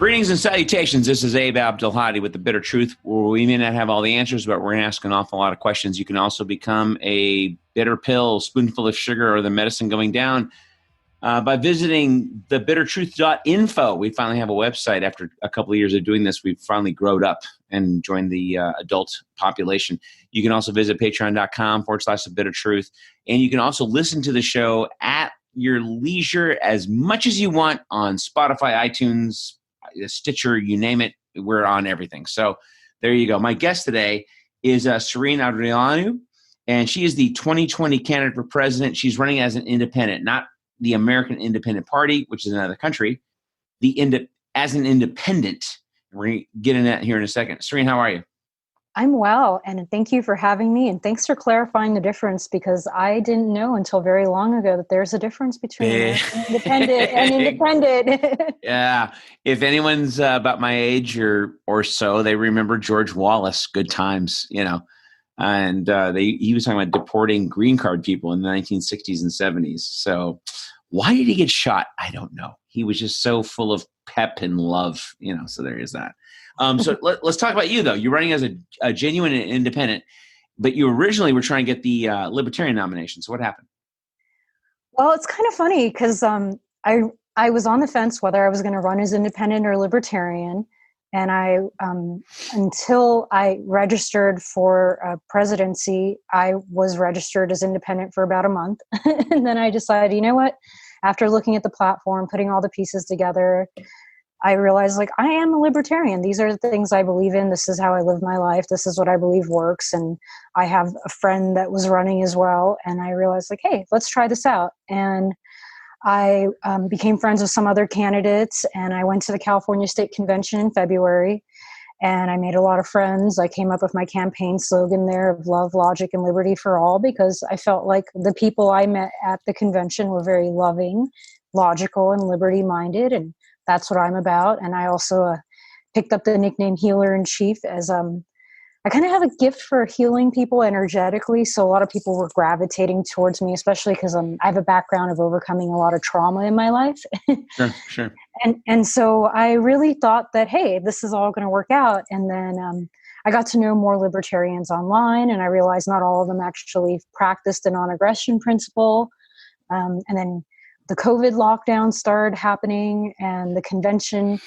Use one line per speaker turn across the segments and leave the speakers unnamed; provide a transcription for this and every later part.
Greetings and salutations. This is Abe Abdelhadi with The Bitter Truth, where we may not have all the answers, but we're going to ask an awful lot of questions. You can also become a bitter pill, spoonful of sugar, or the medicine going down by visiting thebittertruth.info. We finally have a website. After a couple of years of doing this, we've finally grown up and joined the adult population. You can also visit patreon.com/thebittertruth. And you can also listen to the show at your leisure as much as you want on Spotify, iTunes, Stitcher, you name it. We're on everything. So there you go. My guest today is Sorinne Ardeleanu, and she is the 2020 candidate for president. She's running as an independent, not the American Independent Party, which is another country, as an independent. We're going to get into that here in a second. Sorinne, how are you?
I'm well, and thank you for having me, and thanks for clarifying the difference, because I didn't know until very long ago that there's a difference between independent and independent.
Yeah. If anyone's about my age or so, they remember George Wallace, Good Times, and he was talking about deporting green card people in the 1960s and 70s. So why did he get shot? I don't know. He was just so full of pep and love, so there is that. So let's talk about you, though. You're running as a genuine independent, but you originally were trying to get the Libertarian nomination. So what happened?
Well, it's kind of funny because I was on the fence whether I was going to run as independent or Libertarian. And I until I registered for presidency, I was registered as independent for about a month. And then I decided, you know what? After looking at the platform, putting all the pieces together, I realized, I am a libertarian. These are the things I believe in. This is how I live my life. This is what I believe works. And I have a friend that was running as well. And I realized, hey, let's try this out. And I became friends with some other candidates. And I went to the California State Convention in February. And I made a lot of friends. I came up with my campaign slogan there of love, logic, and liberty for all, because I felt like the people I met at the convention were very loving, logical, and liberty-minded. And that's what I'm about. And I also picked up the nickname Healer in Chief as I kind of have a gift for healing people energetically. So a lot of people were gravitating towards me, especially because I have a background of overcoming a lot of trauma in my life.
Sure.
And so I really thought that, hey, this is all going to work out. And then I got to know more libertarians online, and I realized not all of them actually practiced the non-aggression principle. And then the COVID lockdown started happening, and the convention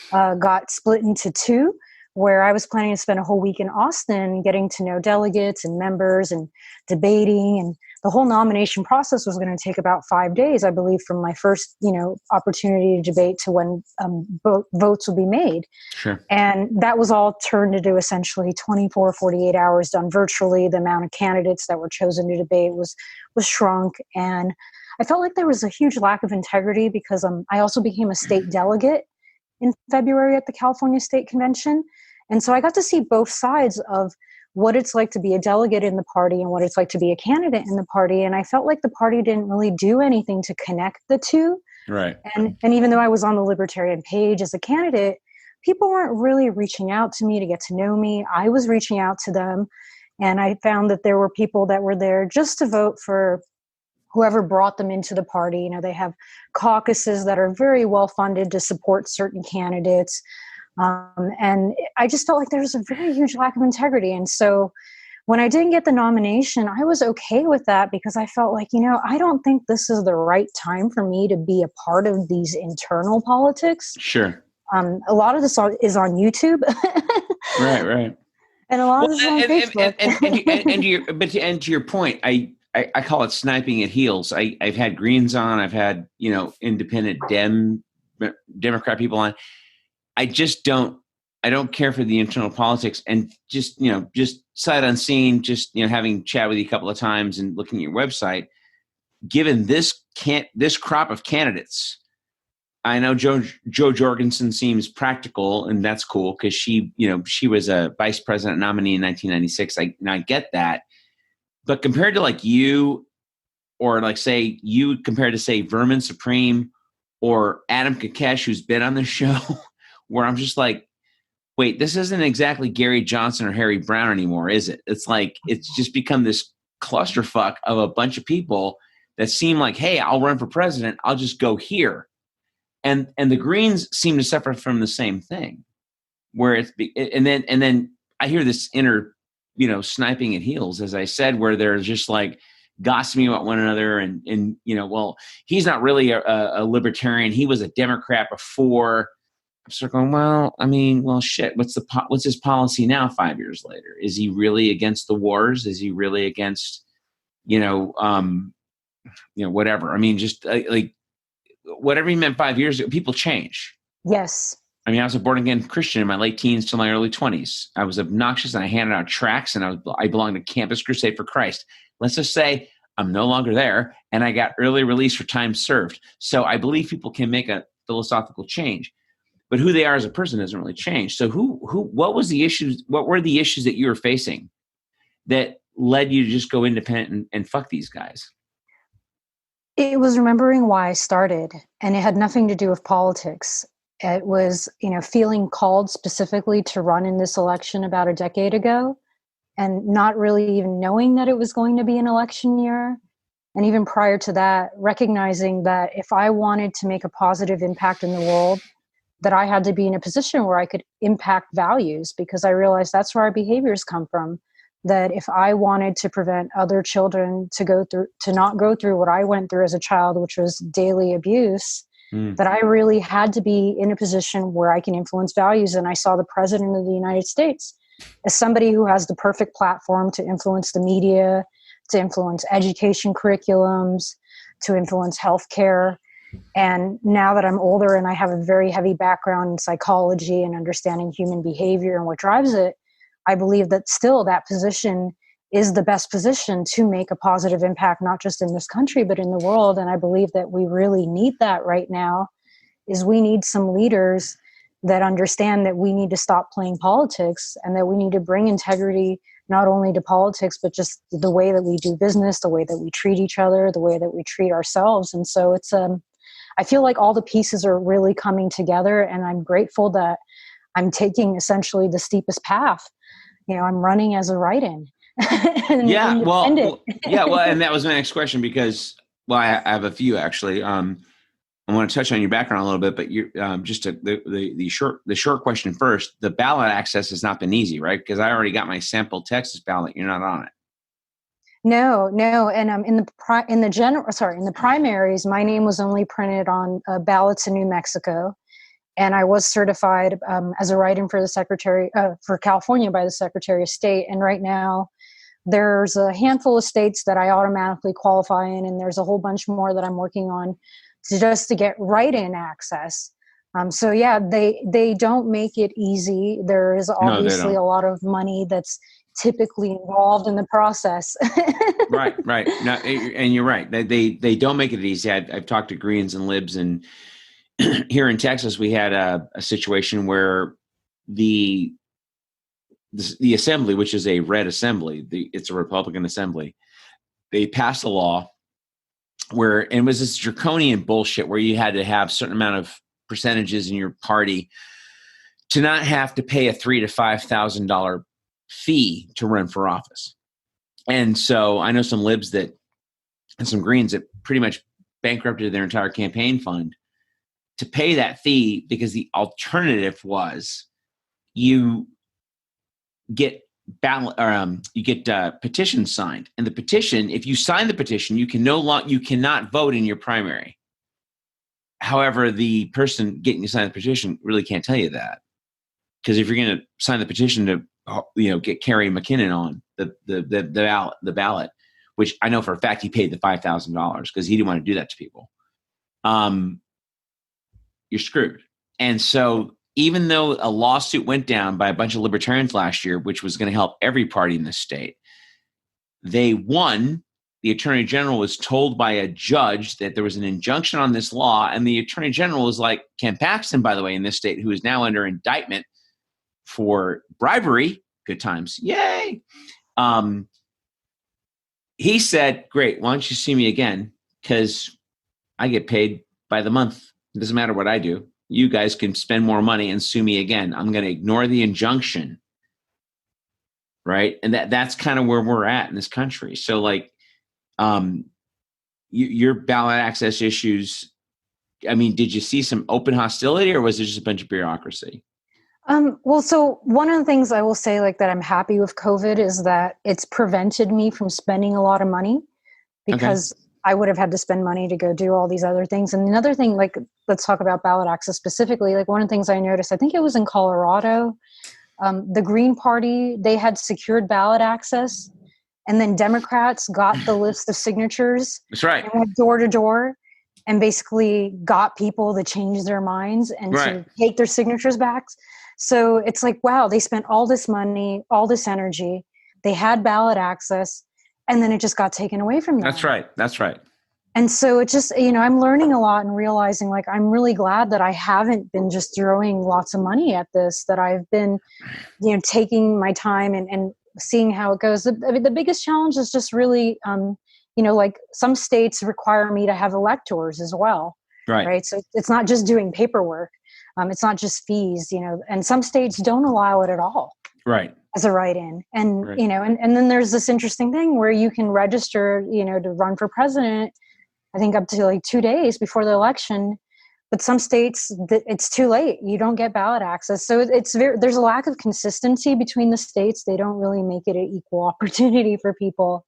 got split into two, where I was planning to spend a whole week in Austin getting to know delegates and members and debating. And the whole nomination process was going to take about 5 days, I believe, from my first, opportunity to debate to when votes would be made.
Sure.
And that was all turned into essentially 24, 48 hours done virtually. The amount of candidates that were chosen to debate was shrunk. And I felt like there was a huge lack of integrity because I also became a state delegate in February at the California State Convention. And so I got to see both sides of what it's like to be a delegate in the party and what it's like to be a candidate in the party. And I felt like the party didn't really do anything to connect the two.
Right.
And even though I was on the Libertarian page as a candidate, people weren't really reaching out to me to get to know me. I was reaching out to them. And I found that there were people that were there just to vote for whoever brought them into the party. They have caucuses that are very well funded to support certain candidates. And I just felt like there was a very huge lack of integrity. And so when I didn't get the nomination, I was okay with that because I felt like, I don't think this is the right time for me to be a part of these internal politics.
Sure.
A lot of this is on YouTube.
Right.
And a lot of this is on Facebook.
And to your point, I call it sniping at heels. I've had Greens on. I've had, independent Democrat people on. I don't care for the internal politics, and just sight unseen, having chat with you a couple of times and looking at your website, given this crop of candidates, I know Jo Jorgensen seems practical, and that's cool because she was a vice president nominee in 1996. I get that. But compared to you, or say you compared to say Vermin Supreme or Adam Kokesh, who's been on the show, where I'm just like, wait, this isn't exactly Gary Johnson or Harry Brown anymore, is it? It's just become this clusterfuck of a bunch of people that seem like, hey, I'll run for president. I'll just go here. And the Greens seem to suffer from the same thing, where and then I hear this inner, sniping at heels, as I said, where they're just like gossiping about one another, and well, he's not really a libertarian. He was a Democrat before. I'm sort of going, well, shit. What's his policy now? 5 years later, is he really against the wars? Is he really against, whatever? I mean, just like whatever he meant 5 years ago. People change.
Yes.
I mean, I was a born again Christian in my late teens to my early 20s. I was obnoxious and I handed out tracts, and I belonged to Campus Crusade for Christ. Let's just say I'm no longer there, and I got early release for time served. So I believe people can make a philosophical change, but who they are as a person doesn't really change. So what was the issues? What were the issues that you were facing that led you to just go independent and fuck these guys?
It was remembering why I started, and it had nothing to do with politics. It was, feeling called specifically to run in this election about a decade ago, and not really even knowing that it was going to be an election year. And even prior to that, recognizing that if I wanted to make a positive impact in the world, that I had to be in a position where I could impact values, because I realized that's where our behaviors come from. That if I wanted to prevent other children to not go through what I went through as a child, which was daily abuse, that I really had to be in a position where I can influence values. And I saw the president of the United States as somebody who has the perfect platform to influence the media, to influence education curriculums, to influence healthcare. And now that I'm older and I have a very heavy background in psychology and understanding human behavior and what drives it, I believe that still that position is the best position to make a positive impact, not just in this country, but in the world. And I believe that we really need that right now. Is we need some leaders that understand that we need to stop playing politics, and that we need to bring integrity not only to politics, but just the way that we do business, the way that we treat each other, the way that we treat ourselves. And so it's, I feel like all the pieces are really coming together, and I'm grateful that I'm taking essentially the steepest path. I'm running as a write-in.
And that was my next question, because, I have a few actually. I want to touch on your background a little bit, but you the short question first. The ballot access has not been easy, right? Because I already got my sample Texas ballot. You're not on it.
No, and in the primaries, my name was only printed on ballots in New Mexico, and I was certified as a write-in for for California by the Secretary of State. And right now, there's a handful of states that I automatically qualify in, and there's a whole bunch more that I'm working on to get write-in access. So yeah, they don't make it easy. There is obviously a lot of money that's typically involved in the process.
Right. No, and you're right. They don't make it easy. I've talked to Greens and Libs, and here in Texas, we had a situation where the assembly, which is a red assembly, it's a Republican assembly, they passed a law where, and it was this draconian bullshit where you had to have a certain amount of percentages in your party to not have to pay a $3,000 to $5,000 fee to run for office. And so I know some Libs and some Greens that pretty much bankrupted their entire campaign fund to pay that fee, because the alternative was you get petitions signed, and the petition, if you sign the petition, you cannot vote in your primary. However, the person getting you sign the petition really can't tell you that, because if you're going to sign the petition to get Kerry McKinnon on the ballot, which I know for a fact he paid the $5,000 because he didn't want to do that to people, you're screwed. And so even though a lawsuit went down by a bunch of libertarians last year, which was going to help every party in the state, they won. The attorney general was told by a judge that there was an injunction on this law, and the attorney general was like Ken Paxton, by the way, in this state, who is now under indictment for bribery. Good times. Yay. He said, great, why don't you see me again? Because I get paid by the month. It doesn't matter what I do. You guys can spend more money and sue me again. I'm going to ignore the injunction. Right. And that's kind of where we're at in this country. So like, your ballot access issues, I mean, did you see some open hostility, or was it just a bunch of bureaucracy?
Well, so one of the things I will say, like, that I'm happy with COVID is that it's prevented me from spending a lot of money,
Okay.
because I would have had to spend money to go do all these other things. And another thing, like, let's talk about ballot access specifically. Like, one of the things I noticed, I think it was in Colorado, the Green Party, they had secured ballot access, and then Democrats got the list of signatures
That's right.
and went door to door and basically got people to change their minds and
Right.
to take their signatures back. So it's like, wow, they spent all this money, all this energy, they had ballot access, and then it just got taken away from them.
That's right. That's right.
And so it just, I'm learning a lot and realizing, like, I'm really glad that I haven't been just throwing lots of money at this, that I've been, taking my time and seeing how it goes. The biggest challenge is just really, like, some states require me to have electors as well.
Right.
So it's not just doing paperwork. It's not just fees, and some states don't allow it at all.
Right.
As a write-in. And,
Right.
And then there's this interesting thing where you can register, to run for president, I think up to like 2 days before the election. But some states, it's too late. You don't get ballot access. So there's a lack of consistency between the states. They don't really make it an equal opportunity for people.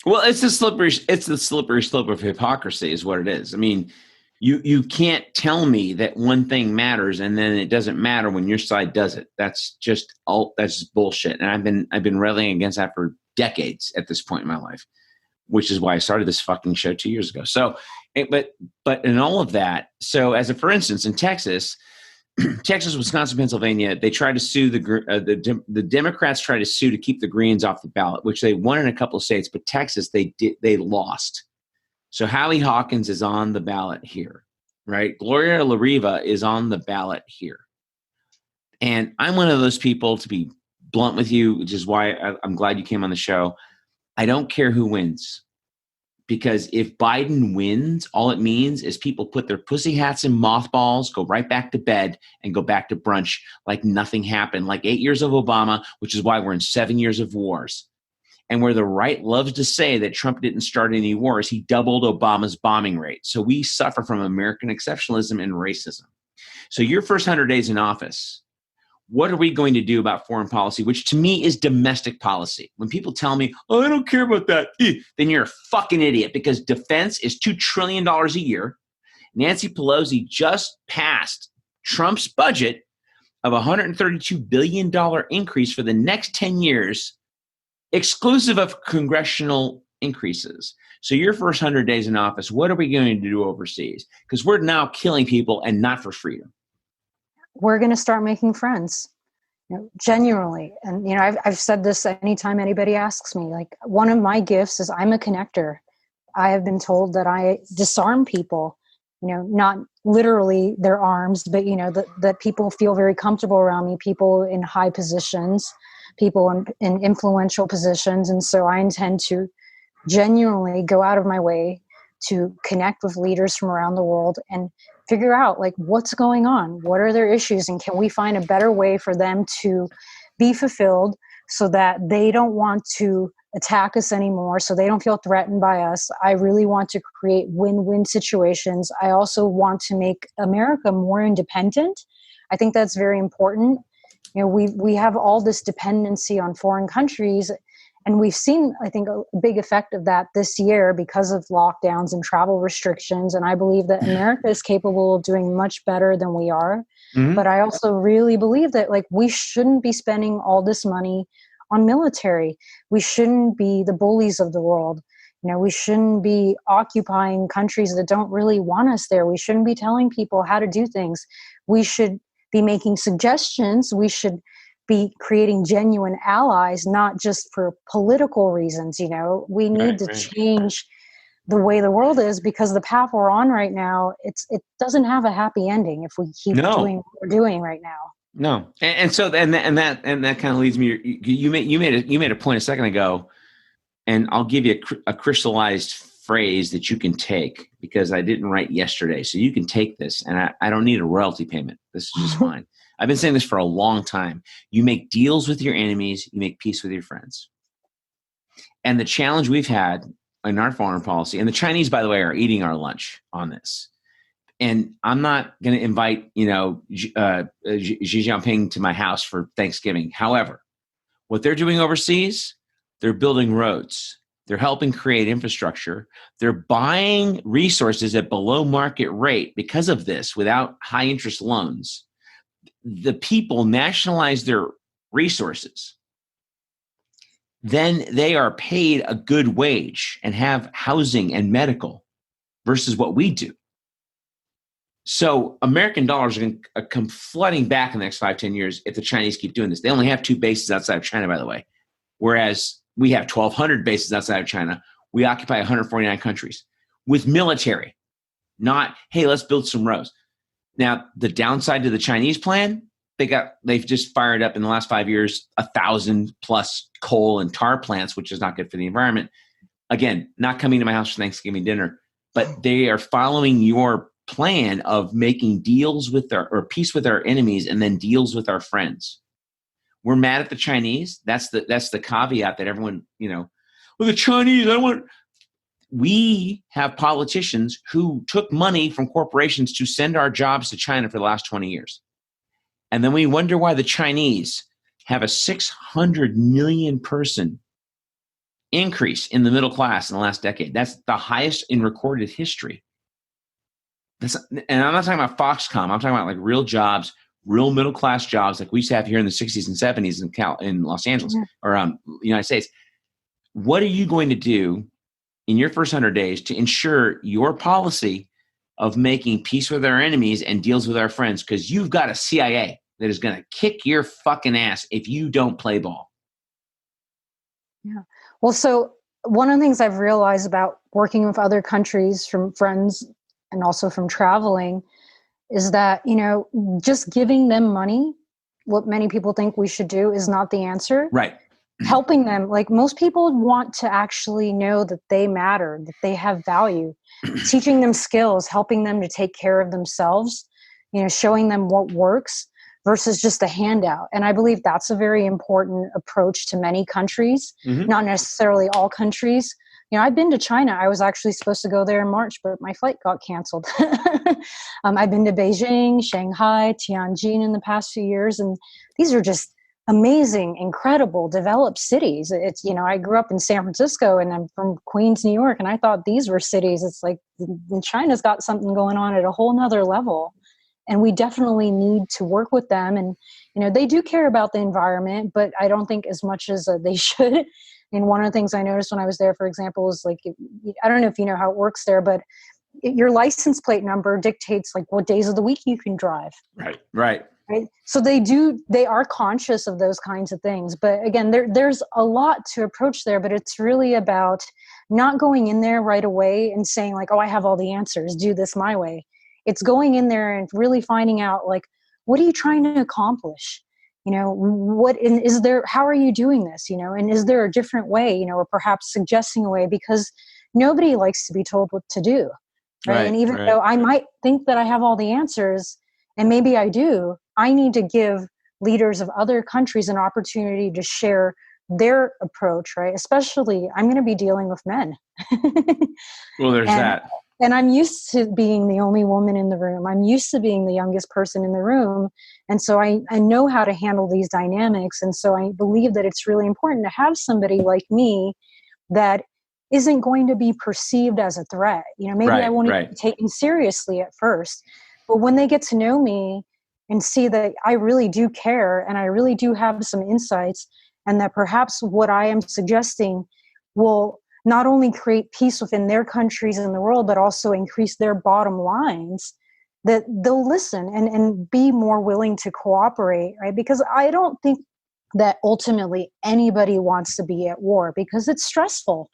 Well, it's the slippery slope of hypocrisy is what it is. I mean, you can't tell me that one thing matters and then it doesn't matter when your side does it. That's just bullshit. And I've been railing against that for decades at this point in my life, which is why I started this fucking show 2 years ago. So, but in all of that, so for instance, in Texas, Wisconsin, Pennsylvania, they tried to sue the Democrats tried to sue to keep the Greens off the ballot, which they won in a couple of states, but Texas, they lost. So Hallie Hawkins is on the ballot here, right? Gloria La Riva is on the ballot here. And I'm one of those people, to be blunt with you, which is why I'm glad you came on the show. I don't care who wins. Because if Biden wins, all it means is people put their pussy hats in mothballs, go right back to bed, and go back to brunch like nothing happened. Like 8 years of Obama, which is why we're in 7 years of wars. And where the right loves to say that Trump didn't start any wars, he doubled Obama's bombing rate. So we suffer from American exceptionalism and racism. So your first 100 days in office, what are we going to do about foreign policy, which to me is domestic policy? When people tell me, oh, I don't care about that, then you're a fucking idiot, because defense is $2 trillion a year. Nancy Pelosi just passed Trump's budget of $132 billion increase for the next 10 years, exclusive of congressional increases. So your first 100 days in office, what are we going to do overseas? Because we're now killing people and not for freedom.
We're going to start making friends, genuinely. And, I've said this anytime anybody asks me, like, one of my gifts is I'm a connector. I have been told that I disarm people, not literally their arms, but, that people feel very comfortable around me, people in high positions, people in influential positions. And so I intend to genuinely go out of my way to connect with leaders from around the world and figure out, like, what's going on, what are their issues, and can we find a better way for them to be fulfilled so that they don't want to attack us anymore, so they don't feel threatened by us. I really want to create win-win situations. I also want to make America more independent. I think that's very important. We have all this dependency on foreign countries, and we've seen, I think, a big effect of that this year because of lockdowns and travel restrictions. And I believe that America is capable of doing much better than we are. Mm-hmm. But I also really believe that, like, we shouldn't be spending all this money on military. We shouldn't be the bullies of the world. We shouldn't be occupying countries that don't really want us there. We shouldn't be telling people how to do things. We should be making suggestions. We should be creating genuine allies, not just for political reasons. We need to change the way the world is, because the path we're on right now, it doesn't have a happy ending if we keep doing what we're doing right now.
No. And so that kind of leads me, you made a point a second ago, and I'll give you a crystallized phrase that you can take, because I didn't write yesterday. So you can take this, and I don't need a royalty payment. This is just fine. I've been saying this for a long time. You make deals with your enemies, you make peace with your friends. And the challenge we've had in our foreign policy, and the Chinese, by the way, are eating our lunch on this. And I'm not going to invite, Xi Jinping to my house for Thanksgiving. However, what they're doing overseas, they're building roads. They're helping create infrastructure. They're buying resources at below market rate because of this without high interest loans. The people nationalize their resources. Then they are paid a good wage and have housing and medical versus what we do. So American dollars are going to come flooding back in the next 5-10 years if the Chinese keep doing this. They only have 2 bases outside of China, by the way, whereas we have 1,200 bases outside of China. We occupy 149 countries with military, not, hey, let's build some roads. Now, the downside to the Chinese plan, they've just fired up in the last 5 years 1,000 plus coal and tar plants, which is not good for the environment. Again, not coming to my house for Thanksgiving dinner, but they are following your plan of making deals with or peace with our enemies and then deals with our friends. We're mad at the Chinese. That's the caveat that everyone, well, the Chinese, we have politicians who took money from corporations to send our jobs to China for the last 20 years. And then we wonder why the Chinese have a 600 million person increase in the middle class in the last decade. That's the highest in recorded history. And I'm not talking about Foxconn. I'm talking about like real jobs, real middle class jobs like we used to have here in the 60s and 70s in Los Angeles or the United States. What are you going to do in your first 100 days to ensure your policy of making peace with our enemies and deals with our friends? Because you've got a CIA that is going to kick your fucking ass if you don't play ball.
Yeah. Well, so one of the things I've realized about working with other countries from friends and also from traveling is that, just giving them money, what many people think we should do, is not the answer.
Right.
Helping them, like most people want to actually know that they matter, that they have value, teaching them skills, helping them to take care of themselves, showing them what works versus just a handout. And I believe that's a very important approach to many countries, not necessarily all countries. I've been to China. I was actually supposed to go there in March, but my flight got canceled. I've been to Beijing, Shanghai, Tianjin in the past few years. And these are just amazing, incredible, developed cities. It's, I grew up in San Francisco and I'm from Queens, New York. And I thought these were cities. It's like China's got something going on at a whole nother level. And we definitely need to work with them. And, they do care about the environment, but I don't think as much as they should. And one of the things I noticed when I was there, for example, is like, I don't know if you know how it works there, but your license plate number dictates like what days of the week you can drive.
Right.
So they are conscious of those kinds of things. But again, there's a lot to approach there, but it's really about not going in there right away and saying like, oh, I have all the answers, do this my way. It's going in there and really finding out like, what are you trying to accomplish? How are you doing this? And is there a different way, or perhaps suggesting a way, because nobody likes to be told what to do. Right. And even though I might think that I have all the answers, and maybe I do, I need to give leaders of other countries an opportunity to share their approach, right? Especially, I'm going to be dealing with men.
Well, there's that.
And I'm used to being the only woman in the room. I'm used to being the youngest person in the room. And so I know how to handle these dynamics. And so I believe that it's really important to have somebody like me that isn't going to be perceived as a threat. Maybe I won't even be taken seriously at first. But when they get to know me and see that I really do care and I really do have some insights, and that perhaps what I am suggesting will not only create peace within their countries and the world, but also increase their bottom lines, that they'll listen and be more willing to cooperate, right? Because I don't think that ultimately anybody wants to be at war because it's stressful,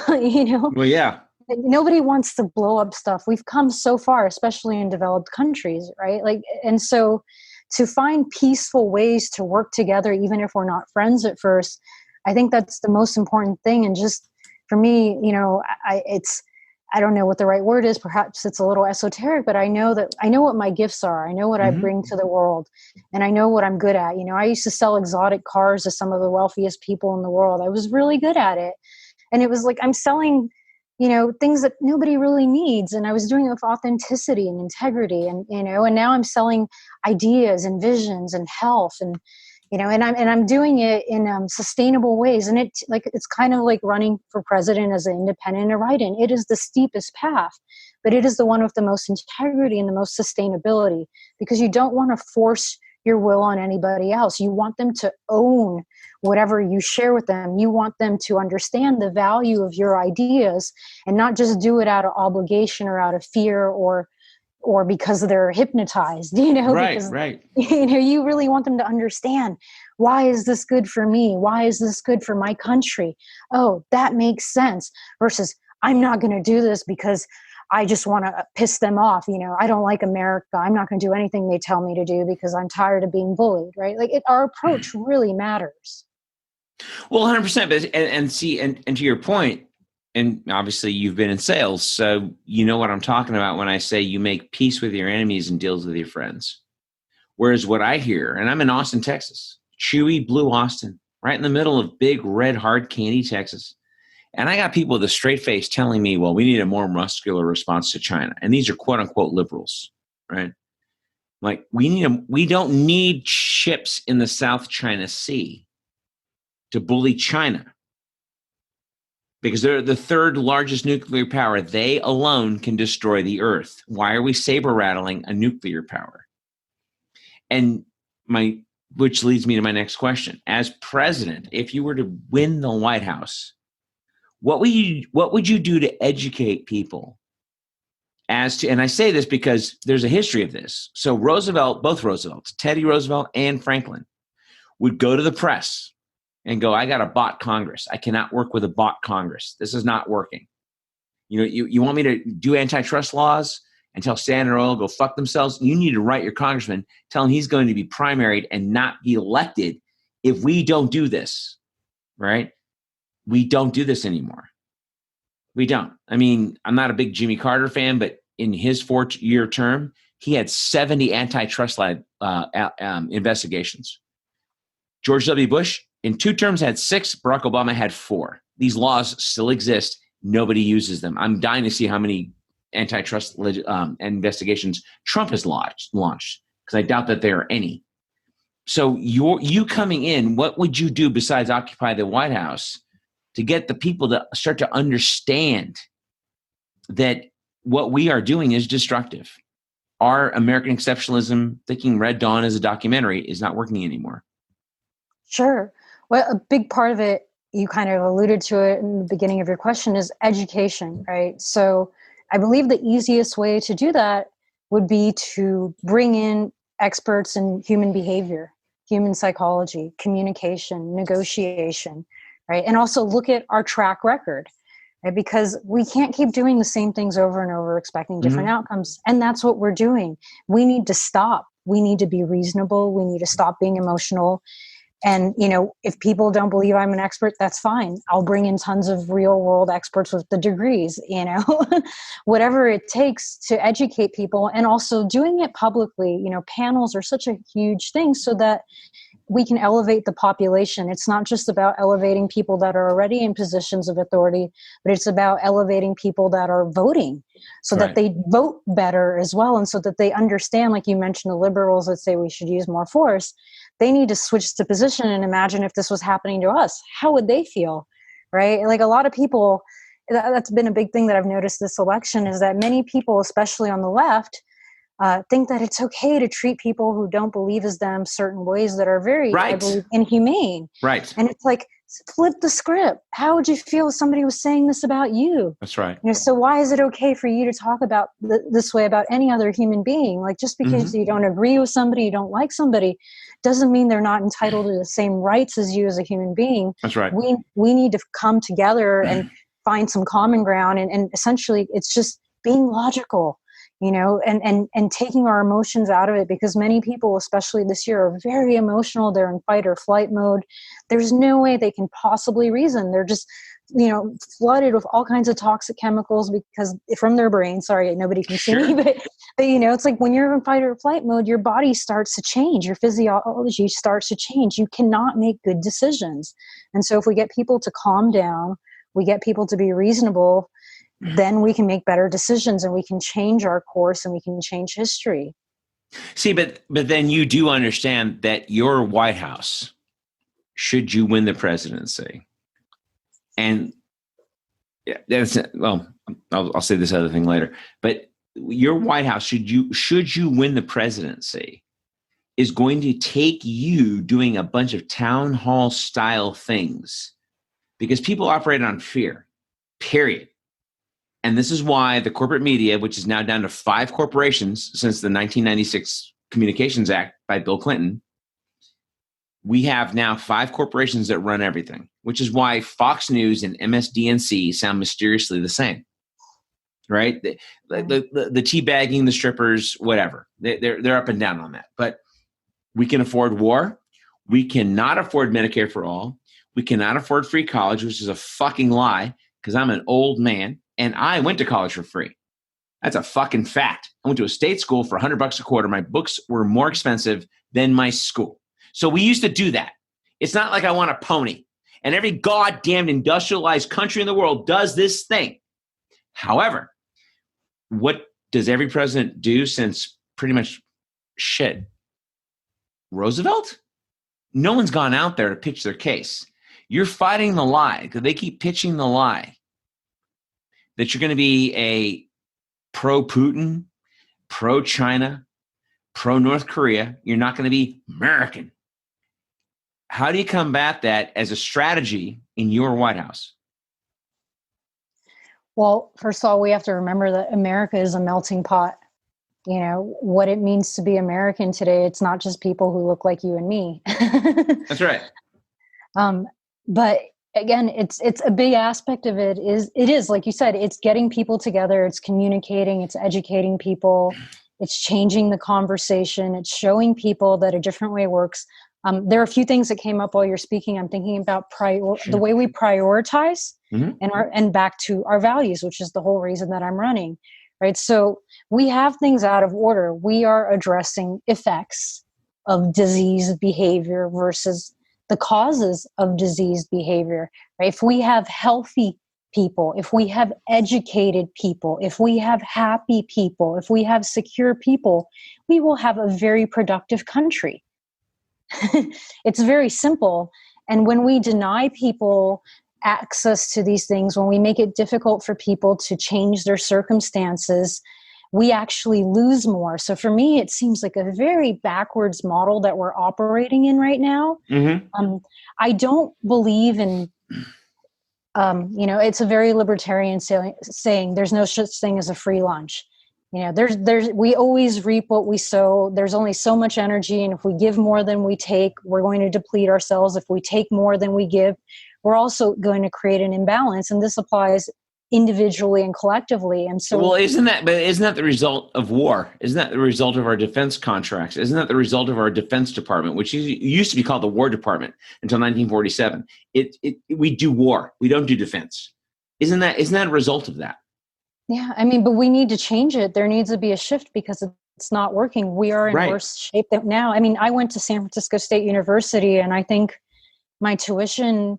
Well, yeah.
Nobody wants to blow up stuff. We've come so far, especially in developed countries, right? And so to find peaceful ways to work together, even if we're not friends at first, I think that's the most important thing. And just for me, I don't know what the right word is. Perhaps it's a little esoteric, but I know what my gifts are. I know what I bring to the world, and I know what I'm good at. I used to sell exotic cars to some of the wealthiest people in the world. I was really good at it. And it was like, I'm selling things that nobody really needs. And I was doing it with authenticity and integrity, and now I'm selling ideas and visions and health, and I'm doing it in sustainable ways. And it's kind of like running for president as an independent and write-in. It is the steepest path, but it is the one with the most integrity and the most sustainability, because you don't want to force your will on anybody else. You want them to own whatever you share with them. You want them to understand the value of your ideas and not just do it out of obligation or out of fear or because they're hypnotized,
Right.
You really want them to understand, why is this good for me? Why is this good for my country? Oh, that makes sense. Versus, I'm not going to do this because I just want to piss them off. I don't like America. I'm not going to do anything they tell me to do because I'm tired of being bullied, right? Our approach really matters.
Well, 100%. But and to your point, and obviously you've been in sales, so you know what I'm talking about when I say you make peace with your enemies and deals with your friends. Whereas what I hear, and I'm in Austin, Texas, chewy blue Austin, right in the middle of big red hard candy, Texas. And I got people with a straight face telling me, well, we need a more muscular response to China. And these are quote unquote liberals, right? Like we don't need ships in the South China Sea to bully China, because they're the third largest nuclear power. They alone can destroy the earth. Why are we saber rattling a nuclear power? And which leads me to my next question. As president, if you were to win the White House, what would you do to educate people as to, and I say this because there's a history of this. So both Roosevelts, Teddy Roosevelt and Franklin, would go to the press and go, I got a bot Congress. I cannot work with a bot Congress. This is not working. You want me to do antitrust laws and tell Standard Oil go fuck themselves? You need to write your congressman, tell him he's going to be primaried and not be elected if we don't do this, right? We don't do this anymore. We don't. I mean, I'm not a big Jimmy Carter fan, but in his 4-year term, he had 70 antitrust investigations. George W. Bush, in 2 terms, had 6. Barack Obama had 4. These laws still exist. Nobody uses them. I'm dying to see how many antitrust investigations Trump has launched, because I doubt that there are any. So you coming in, what would you do besides occupy the White House to get the people to start to understand that what we are doing is destructive? Our American exceptionalism, thinking Red Dawn is a documentary, is not working anymore.
Sure. Well, a big part of it, you kind of alluded to it in the beginning of your question, is education, right? So I believe the easiest way to do that would be to bring in experts in human behavior, human psychology, communication, negotiation, right? And also look at our track record, right? Because we can't keep doing the same things over and over, expecting different outcomes. And that's what we're doing. We need to stop. We need to be reasonable. We need to stop being emotional. And, if people don't believe I'm an expert, that's fine. I'll bring in tons of real world experts with the degrees, whatever it takes to educate people, and also doing it publicly. Panels are such a huge thing so that we can elevate the population. It's not just about elevating people that are already in positions of authority, but it's about elevating people that are voting so that they vote better as well. And so that they understand, like you mentioned, the liberals that say we should use more force, they need to switch the position and imagine if this was happening to us, how would they feel, right? Like a lot of people, that's been a big thing that I've noticed this election, is that many people, especially on the left, think that it's okay to treat people who don't believe as them certain ways that are very, I believe, inhumane.
Right.
And it's like, flip the script. How would you feel if somebody was saying this about you?
That's right.
So why is it okay for you to talk about this way about any other human being? Like, just because you don't agree with somebody, you don't like somebody, doesn't mean they're not entitled to the same rights as you as a human being.
That's right.
We need to come together and find some common ground. And essentially, it's just being logical. And taking our emotions out of it, because many people, especially this year, are very emotional. They're in fight or flight mode. There's no way they can possibly reason. They're just, flooded with all kinds of toxic chemicals because from their brain. Sorry, nobody can see me, but it's like when you're in fight or flight mode, your body starts to change. Your physiology starts to change. You cannot make good decisions. And so if we get people to calm down, we get people to be reasonable, then we can make better decisions and we can change our course and we can change history.
See, but then you do understand that your White House, should you win the presidency, and that's, well, I'll say this other thing later, but your White House, should you win the presidency, is going to take you doing a bunch of town hall style things, because people operate on fear, period. And this is why the corporate media, which is now down to 5 corporations since the 1996 Communications Act by Bill Clinton, we have now 5 corporations that run everything, which is why Fox News and MSDNC sound mysteriously the same, right? The teabagging, the strippers, whatever. They're up and down on that. But we can afford war. We cannot afford Medicare for all. We cannot afford free college, which is a fucking lie, because I'm an old man and I went to college for free. That's a fucking fact. I went to a state school for $100 a quarter. My books were more expensive than my school. So we used to do that. It's not like I want a pony. And every goddamn industrialized country in the world does this thing. However, what does every president do since pretty much shit? Roosevelt? No one's gone out there to pitch their case. You're fighting the lie, because they keep pitching the lie that you're going to be a pro-Putin, pro-China, pro-North Korea. You're not going to be American. How do you combat that as a strategy in your White House?
Well, first of all, we have to remember that America is a melting pot. You know, what it means to be American today, it's not just people who look like you and me.
That's right.
But again, it's a big aspect of it is, like you said, it's getting people together, it's communicating, it's educating people, it's changing the conversation, it's showing people that a different way works. There are a few things that came up while you're speaking. I'm thinking about the way we prioritize and back to our values, which is the whole reason that I'm running, right? So we have things out of order. We are addressing effects of disease behavior versus the causes of disease behavior, right? If we have healthy people, if we have educated people, if we have happy people, if we have secure people, we will have a very productive country. It's very simple. And when we deny people access to these things, when we make it difficult for people to change their circumstances, we actually lose more. So for me, it seems like a very backwards model that we're operating in right now. I don't believe in, it's a very libertarian saying there's no such thing as a free lunch. You know, we always reap what we sow. There's only so much energy. And if we give more than we take, we're going to deplete ourselves. If we take more than we give, we're also going to create an imbalance. And this applies individually and collectively. And so,
well, isn't that the result of war? Isn't that the result of our defense contracts? Isn't that the result of our Defense Department, which used to be called the War Department until 1947? We do war. We don't do defense. Isn't that a result of that?
Yeah, I mean, but we need to change it. There needs to be a shift because it's not working. We are in worse shape than now. I mean, I went to San Francisco State University, and I think my tuition,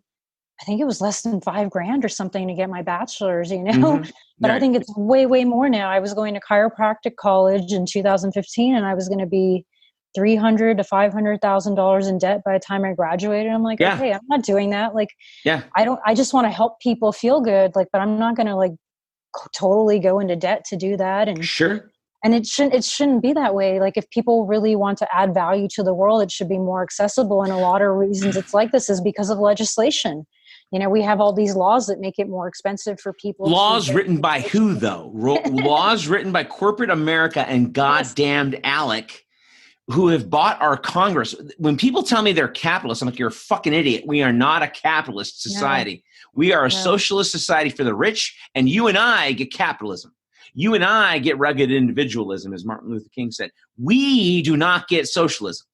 I think it was less than $5,000 or something to get my bachelor's, you know, but I think it's way, way more now. I was going to chiropractic college in 2015, and I was going to be $300,000 to $500,000 in debt by the time I graduated. I'm like, okay, I'm not doing that. Like, I just want to help people feel good. Like, but I'm not going to like totally go into debt to do that. And and it shouldn't be that way. Like, if people really want to add value to the world, it should be more accessible. And a lot of reasons it's like this is because of legislation. You know, we have all these laws that make it more expensive for people.
Laws written by who, though? Laws written by corporate America and goddamned ALEC, who have bought our Congress. When people tell me they're capitalists, I'm like, you're a fucking idiot. We are not a capitalist society. No. We are a socialist society for the rich, and you and I get capitalism. You and I get rugged individualism, as Martin Luther King said. We do not get socialism,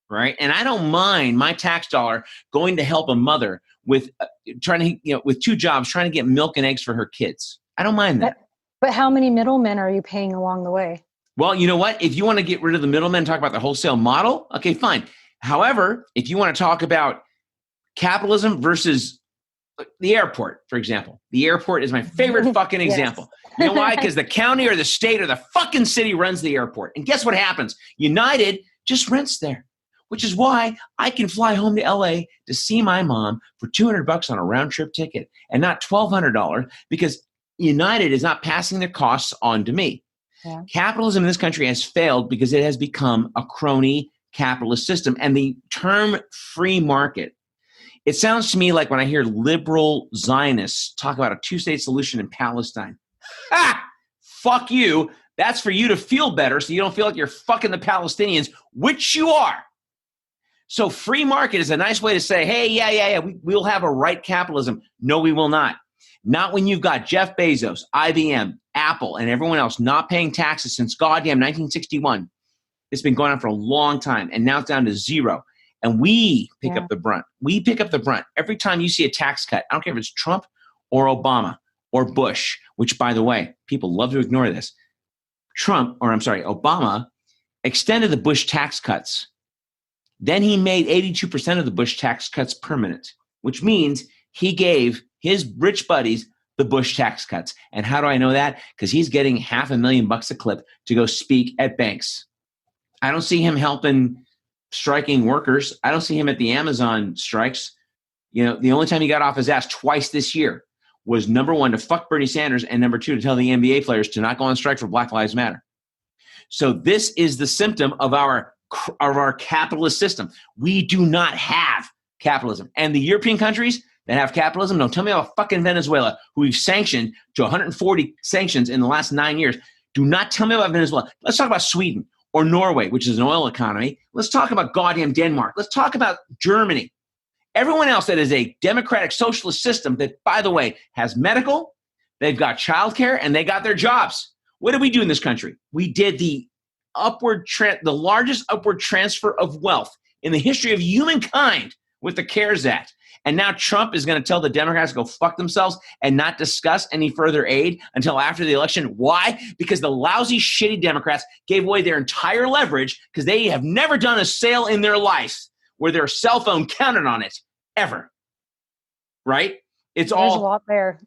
right? And I don't mind my tax dollar going to help a mother with with 2 jobs, trying to get milk and eggs for her kids. I don't mind that.
But how many middlemen are you paying along the way?
Well, you know what? If you want to get rid of the middlemen, talk about the wholesale model, okay, fine. However, if you want to talk about capitalism versus The airport, for example. The airport is my favorite fucking example. You know why? Because the county or the state or the fucking city runs the airport. And guess what happens? United just rents there, which is why I can fly home to LA to see my mom for $200 on a round trip ticket and not $1,200 because United is not passing their costs on to me. Yeah. Capitalism in this country has failed because it has become a crony capitalist system. And the term free market, it sounds to me like when I hear liberal Zionists talk about a two-state solution in Palestine. Ha! Fuck you. That's for you to feel better so you don't feel like you're fucking the Palestinians, which you are. So free market is a nice way to say, hey, yeah, we'll have a right capitalism. No, we will not. Not when you've got Jeff Bezos, IBM, Apple, and everyone else not paying taxes since goddamn 1961. It's been going on for a long time, and now it's down to zero. And we pick up the brunt. We pick up the brunt. Every time you see a tax cut, I don't care if it's Trump or Obama or Bush, which, by the way, people love to ignore this. Obama extended the Bush tax cuts. Then he made 82% of the Bush tax cuts permanent, which means he gave his rich buddies the Bush tax cuts. And how do I know that? Because he's getting $500,000 a clip to go speak at banks. I don't see him helping striking workers. I don't see him at the Amazon strikes. You know, the only time he got off his ass twice this year was number one, to fuck Bernie Sanders, and number two, to tell the NBA players to not go on strike for Black Lives Matter. So this is the symptom of our capitalist system. We do not have capitalism. And the European countries that have capitalism, don't tell me about fucking Venezuela, who we've sanctioned to 140 sanctions in the last 9 years. Do not tell me about Venezuela. Let's talk about Sweden or Norway, which is an oil economy. Let's talk about goddamn Denmark. Let's talk about Germany. Everyone else that is a democratic socialist system that, by the way, has medical, they've got childcare, and they got their jobs. What did we do in this country? We did the largest upward transfer of wealth in the history of humankind with the CARES Act. And now Trump is going to tell the Democrats to go fuck themselves and not discuss any further aid until after the election. Why? Because the lousy, shitty Democrats gave away their entire leverage because they have never done a sale in their life where their cell phone counted on it, ever. Right? There's
a lot there.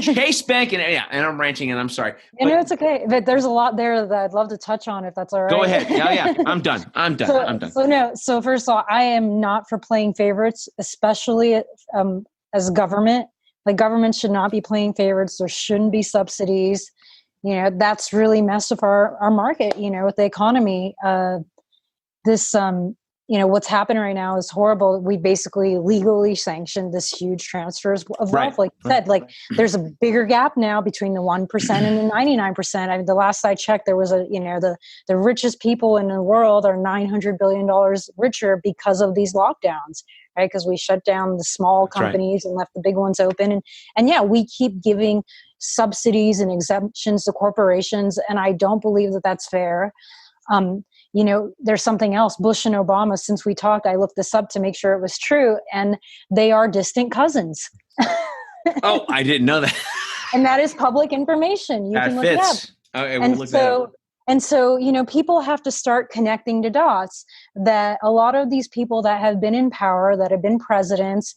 Chase Bank and I'm ranting and I'm sorry.
No, it's okay. But there's a lot there that I'd love to touch on if that's all right.
Go ahead. Yeah. I'm done. I'm done.
So first of all, I am not for playing favorites, especially as government. Like, government should not be playing favorites. There shouldn't be subsidies. You know, that's really messed up our market, you know, with the economy. What's happening right now is horrible. We basically legally sanctioned this huge transfers of wealth. Like you said, there's a bigger gap now between the 1% and the 99%. I mean, the last I checked, there was the richest people in the world are $900 billion richer because of these lockdowns, right? Because we shut down the small companies and left the big ones open. And we keep giving subsidies and exemptions to corporations. And I don't believe that that's fair. There's something else. Bush and Obama, since we talked, I looked this up to make sure it was true, and they are distant cousins.
Oh, I didn't know that.
And that is public information. You can look it up.
Okay, we'll look that up.
And so, people have to start connecting the dots that a lot of these people that have been in power, that have been presidents,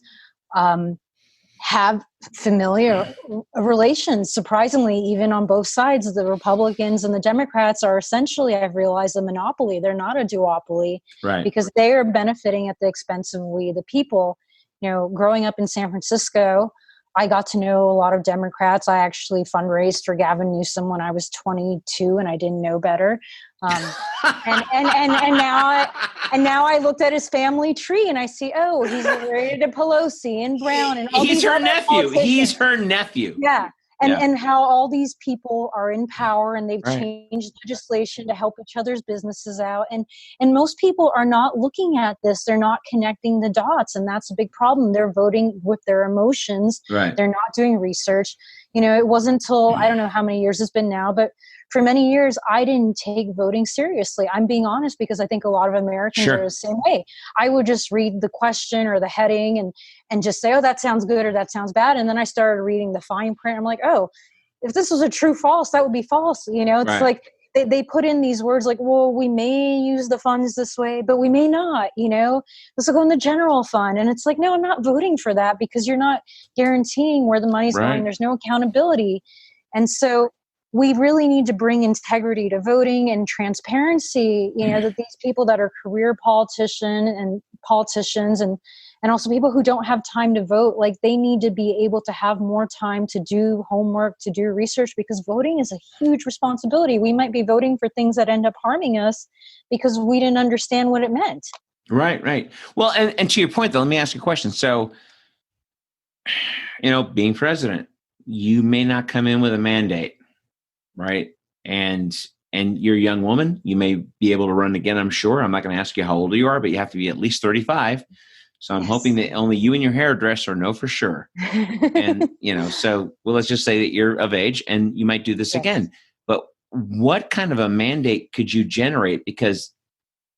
have familiar relations. Surprisingly, even on both sides, the Republicans and the Democrats are essentially, I've realized, a monopoly. They're not a duopoly, right? Because they are benefiting at the expense of we, the people. Growing up in San Francisco, I got to know a lot of Democrats. I actually fundraised for Gavin Newsom when I was 22, and I didn't know better. And now I looked at his family tree and I see, he's related to Pelosi and Brown and all
He's her nephew. He's her nephew.
Yeah. And how all these people are in power and they've changed legislation to help each other's businesses out. And most people are not looking at this. They're not connecting the dots. And that's a big problem. They're voting with their emotions. Right. They're not doing research. It wasn't until, I don't know how many years it's been now, but for many years, I didn't take voting seriously. I'm being honest because I think a lot of Americans are the same way. I would just read the question or the heading and just say, that sounds good or that sounds bad. And then I started reading the fine print. I'm like, if this was a true false, that would be false. It's like they put in these words like, well, we may use the funds this way, but we may not, this will go in the general fund. And it's like, no, I'm not voting for that because you're not guaranteeing where the money's going. There's no accountability. And so we really need to bring integrity to voting and transparency, that these people that are career politicians and also people who don't have time to vote, like they need to be able to have more time to do homework, to do research, because voting is a huge responsibility. We might be voting for things that end up harming us because we didn't understand what it meant.
Right. Well, and to your point, though, let me ask you a question. So, being president, you may not come in with a mandate, right? And you're a young woman. You may be able to run again, I'm sure. I'm not going to ask you how old you are, but you have to be at least 35. So I'm hoping that only you and your hairdresser know for sure. And, let's just say that you're of age and you might do this again. But what kind of a mandate could you generate? Because,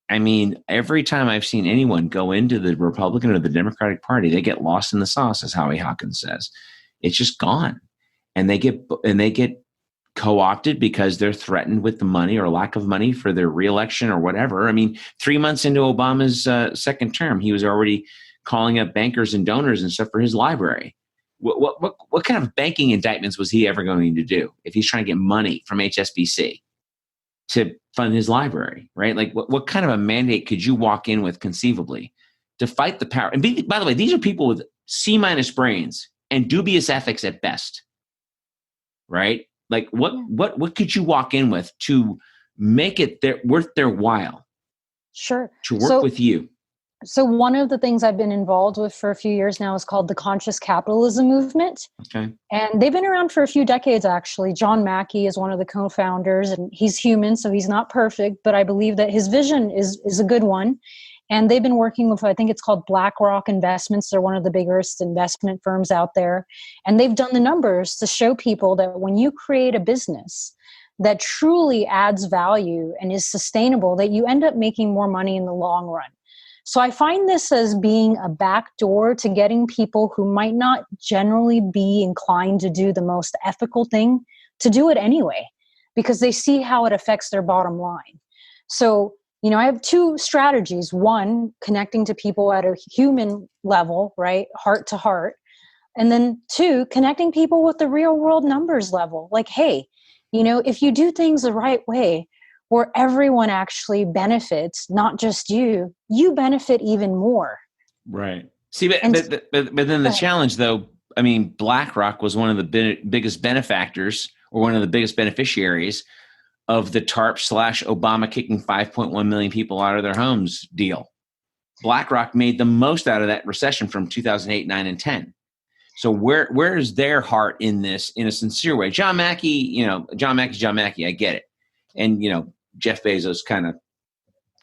every time I've seen anyone go into the Republican or the Democratic Party, they get lost in the sauce, as Howie Hawkins says. It's just gone. And they get co-opted because they're threatened with the money or lack of money for their reelection or whatever. 3 months into Obama's second term, he was already calling up bankers and donors and stuff for his library. What kind of banking indictments was he ever going to do if he's trying to get money from HSBC to fund his library, right? Like what kind of a mandate could you walk in with conceivably to fight the power? And by the way, these are people with C- brains and dubious ethics at best, right? Like what could you walk in with to make it worth their while?
Sure.
To work with you.
So one of the things I've been involved with for a few years now is called the conscious capitalism movement.
Okay.
And they've been around for a few decades, actually. John Mackey is one of the co-founders, and he's human, so he's not perfect, but I believe that his vision is a good one. And they've been working with, I think it's called BlackRock Investments. They're one of the biggest investment firms out there. And they've done the numbers to show people that when you create a business that truly adds value and is sustainable, that you end up making more money in the long run. So I find this as being a backdoor to getting people who might not generally be inclined to do the most ethical thing to do it anyway, because they see how it affects their bottom line. So, I have two strategies. One, connecting to people at a human level, right? Heart to heart. And then two, connecting people with the real world numbers level. Like, hey, if you do things the right way, where everyone actually benefits, not just you benefit even more.
Right. See, but then the challenge, though, BlackRock was one of the biggest benefactors or one of the biggest beneficiaries of the TARP/Obama kicking 5.1 million people out of their homes deal. BlackRock made the most out of that recession from 2008, 9, and 10. So where is their heart in this in a sincere way? John Mackey, John Mackey, I get it. And, Jeff Bezos kind of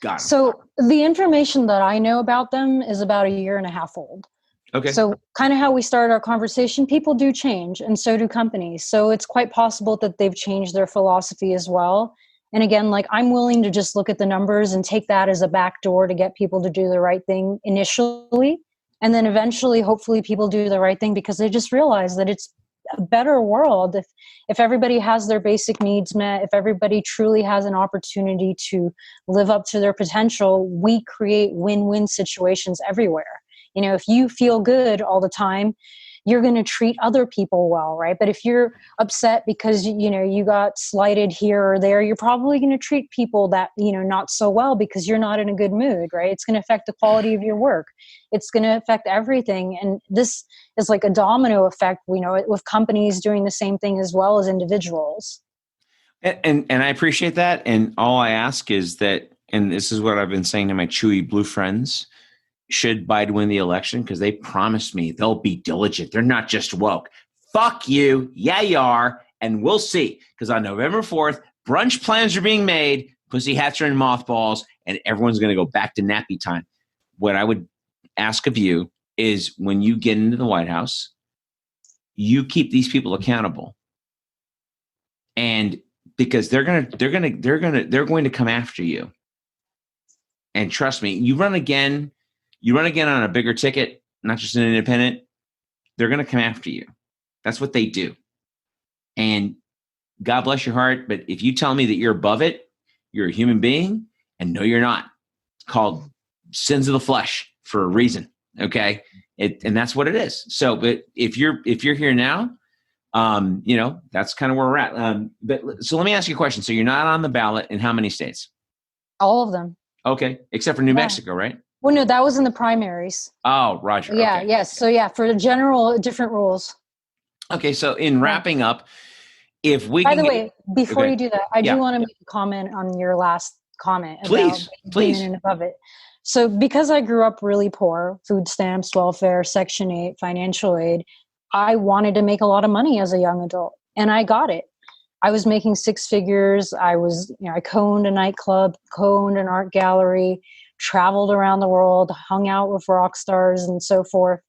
got him.
So the information that I know about them is about a year and a half old.
Okay.
So kind of how we started our conversation, people do change and so do companies. So it's quite possible that they've changed their philosophy as well. And again, like I'm willing to just look at the numbers and take that as a backdoor to get people to do the right thing initially. And then eventually, hopefully people do the right thing because they just realize that it's a better world if everybody has their basic needs met, if everybody truly has an opportunity to live up to their potential. We create win-win situations everywhere. If you feel good all the time, you're going to treat other people well, right? But if you're upset because you got slighted here or there, you're probably going to treat people that not so well because you're not in a good mood, right? It's going to affect the quality of your work. It's going to affect everything, and this is like a domino effect. With companies doing the same thing as well as individuals.
And I appreciate that. And all I ask is that, and this is what I've been saying to my Chewy Blue friends. Should Biden win the election, because they promised me they'll be diligent. They're not just woke. Fuck you. Yeah, you are. And we'll see. Because on November 4th, brunch plans are being made, pussy hats are in mothballs, and everyone's going to go back to nappy time. What I would ask of you is when you get into the White House, you keep these people accountable. And because they're going to come after you. And trust me, you run again on a bigger ticket, not just an independent, they're going to come after you. That's what they do. And God bless your heart. But if you tell me that you're above it, you're a human being, and no, you're not. It's called sins of the flesh for a reason. Okay. And that's what it is. So, but if you're here now, that's kind of where we're at. So let me ask you a question. So you're not on the ballot in how many states?
All of them.
Okay. Except for New Mexico, right?
Well, no, that was in the primaries.
Oh, Roger.
Yeah.
Okay.
Yes. So yeah, for the general, different rules.
Okay. So in wrapping up, if we
By the way, before you do that, I do want to make a comment on your last comment about women and above it. So because I grew up really poor, food stamps, welfare, Section 8, financial aid, I wanted to make a lot of money as a young adult, and I got it. I was making six figures. I co-owned a nightclub, co-owned an art gallery, traveled around the world, hung out with rock stars and so forth.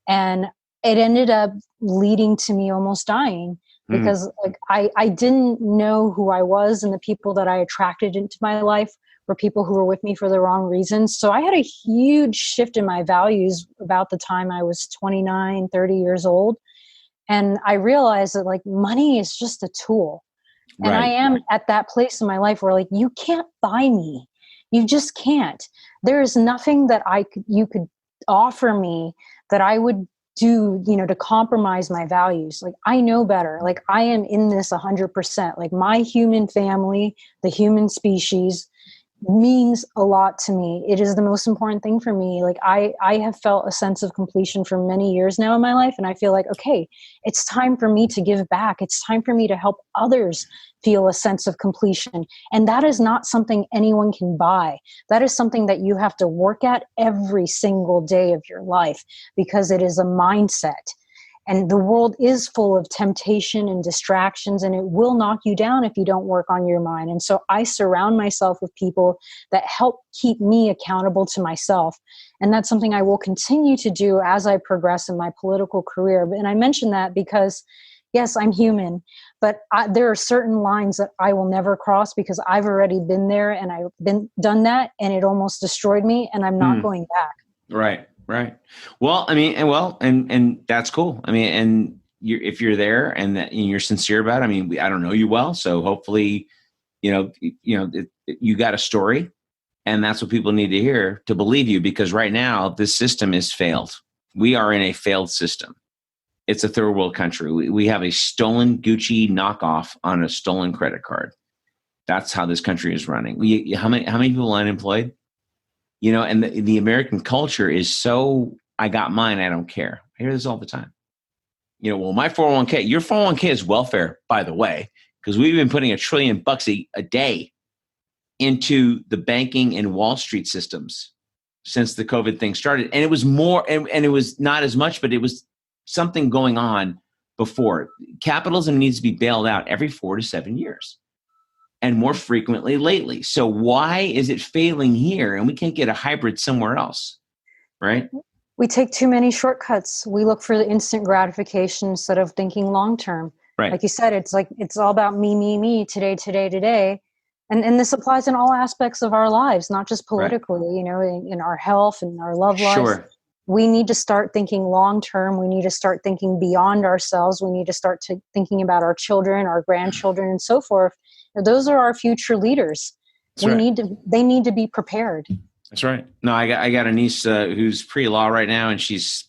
And it ended up leading to me almost dying because I didn't know who I was, and the people that I attracted into my life were people who were with me for the wrong reasons. So I had a huge shift in my values about the time I was 29, 30 years old. And I realized that money is just a tool. And I am at that place in my life where you can't buy me. You just can't. There is nothing that you could offer me that I would do, to compromise my values. I know better. I am in this 100%. My human family, the human species, means a lot to me. It is the most important thing for me. I have felt a sense of completion for many years now in my life. And I feel okay, it's time for me to give back. It's time for me to help others feel a sense of completion. And that is not something anyone can buy. That is something that you have to work at every single day of your life, because it is a mindset. And the world is full of temptation and distractions, and it will knock you down if you don't work on your mind. And so I surround myself with people that help keep me accountable to myself. And that's something I will continue to do as I progress in my political career. And I mention that because, yes, I'm human, but there are certain lines that I will never cross, because I've already been there and I've done that, and it almost destroyed me, and I'm not going back.
Right. Right. Well, I mean, and that's cool. I mean, and if you're there and you're sincere about it, I mean, I don't know you well, so hopefully, you got a story, and that's what people need to hear to believe you, because right now this system is failed. We are in a failed system. It's a third world country. We have a stolen Gucci knockoff on a stolen credit card. That's how this country is running. How many people are unemployed? And the American culture is so, I got mine, I don't care. I hear this all the time. Well, my 401k, your 401k is welfare, by the way, because we've been putting $1 trillion a day into the banking and Wall Street systems since the COVID thing started. And it was more, and it was not as much, but it was something going on before. Capitalism needs to be bailed out every 4 to 7 years. And more frequently lately. So why is it failing here and we can't get a hybrid somewhere else? Right?
We take too many shortcuts. We look for the instant gratification instead of thinking long term.
Right.
Like you said, it's all about me, today. And this applies in all aspects of our lives, not just politically, in our health and our love lives.
Sure.
We need to start thinking long term. We need to start thinking beyond ourselves. We need to start thinking about our children, our grandchildren, and so forth. Those are our future leaders. They need to be prepared.
That's right. No, I got a niece who's pre-law right now, and she's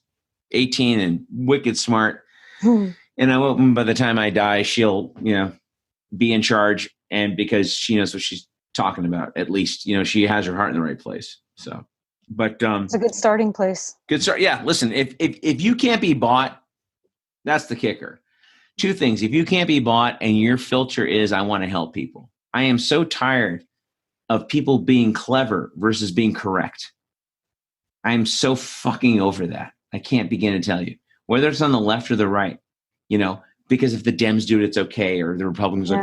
18 and wicked smart. And I hope by the time I die, she'll, be in charge. And because she knows what she's talking about, at least, she has her heart in the right place. So, but
it's a good starting place.
Good start. Yeah. Listen, if you can't be bought, that's the kicker. Two things. If you can't be bought and your filter is, I want to help people. I am so tired of people being clever versus being correct. I am so fucking over that. I can't begin to tell you, whether it's on the left or the right, because if the Dems do it, it's okay. Or the Republicans the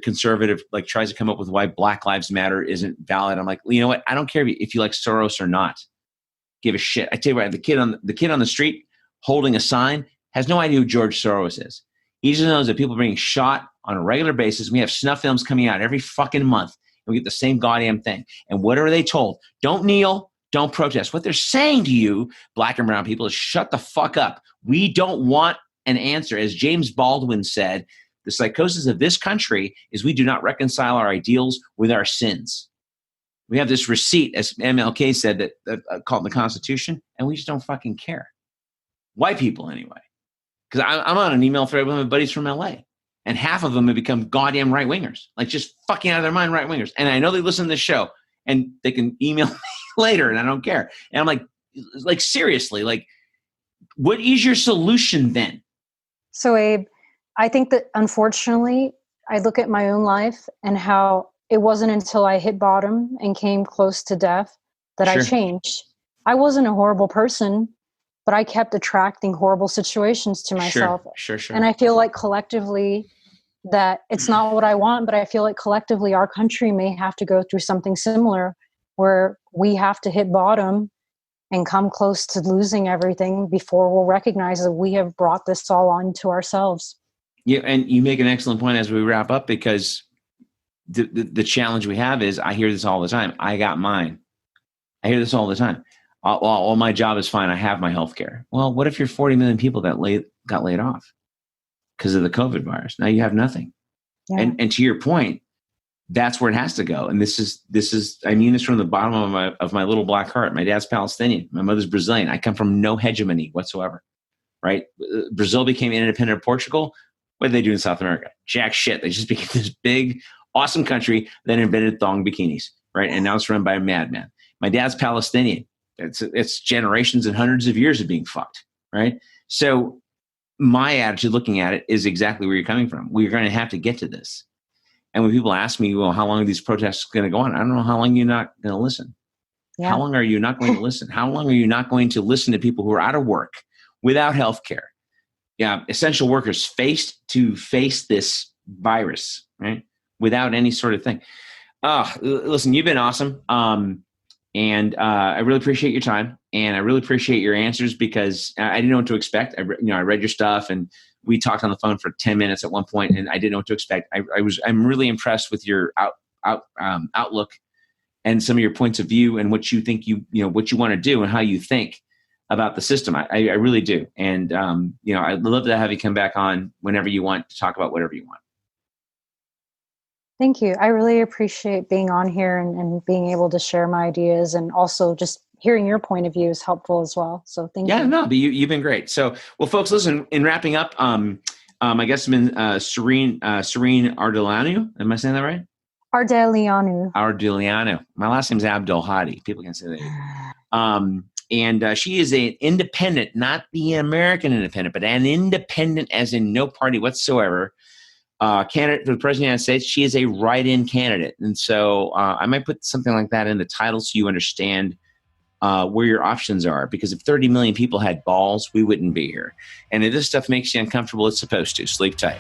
conservative tries to come up with why Black Lives Matter isn't valid. I'm like, well, you know what? I don't care if you like Soros or not. Give a shit. I tell you what, the kid on the street holding a sign has no idea who George Soros is. He just knows that people are being shot on a regular basis. We have snuff films coming out every fucking month, and we get the same goddamn thing. And what are they told? Don't kneel, don't protest. What they're saying to you, Black and brown people, is shut the fuck up. We don't want an answer. As James Baldwin said, the psychosis of this country is we do not reconcile our ideals with our sins. We have this receipt, as MLK said, that called the Constitution, and we just don't fucking care. White people, anyway. Because I'm on an email thread with my buddies from LA, and half of them have become goddamn right-wingers, like just fucking out of their mind right-wingers. And I know they listen to this show, and they can email me later, and I don't care. And I'm like seriously, like, what is your solution then?
So, Abe, I think that unfortunately, I look at my own life and how it wasn't until I hit bottom and came close to death that I changed. I wasn't a horrible person, but I kept attracting horrible situations to myself.
Sure.
And I feel like collectively that it's not what I want, but I feel like collectively our country may have to go through something similar where we have to hit bottom and come close to losing everything before we'll recognize that we have brought this all on to ourselves.
Yeah, and you make an excellent point as we wrap up, because the challenge we have is, I hear this all the time. I got mine. I hear this all the time. Well, my job is fine. I have my health care. Well, what if you're 40 million people that got laid off because of the COVID virus? Now you have nothing. Yeah. And to your point, that's where it has to go. And this is, I mean this from the bottom of my little black heart. My dad's Palestinian. My mother's Brazilian. I come from no hegemony whatsoever, right? Brazil became independent of Portugal. What did they do in South America? Jack shit. They just became this big, awesome country that invented thong bikinis, right? And now it's run by a madman. My dad's Palestinian. It's generations and hundreds of years of being fucked, right? So my attitude looking at it is exactly where you're coming from. We're going to have to get to this. And when people ask me, well, how long are these protests going to go on? I don't know how long you're not going to listen. Yeah. How long are you not going to listen? How long are you not going to listen to people who are out of work, without health care? Yeah, essential workers face this virus, right? Without any sort of thing. Listen, you've been awesome. And I really appreciate your time, and I really appreciate your answers, because I didn't know what to expect. I read your stuff, and we talked on the phone for 10 minutes at one point, and I didn't know what to expect. I'm really impressed with your outlook and some of your points of view, and what you think what you want to do and how you think about the system. I really do. And I'd love to have you come back on whenever you want to talk about whatever you want.
Thank you. I really appreciate being on here and being able to share my ideas, and also just hearing your point of view is helpful as well. So thank you.
Yeah, no, but you've been great. So, well, folks, listen, in wrapping up, I guess I'm in Sorinne Ardeleanu. Am I saying that right? Ardeleanu. My last name's Abdelhadi. People can say that. And she is an independent, not the American independent, but an independent as in no party whatsoever. Candidate for the President of the United States. She is a write-in candidate. And so I might put something like that in the title so you understand where your options are. Because if 30 million people had balls, we wouldn't be here. And if this stuff makes you uncomfortable, it's supposed to. Sleep tight.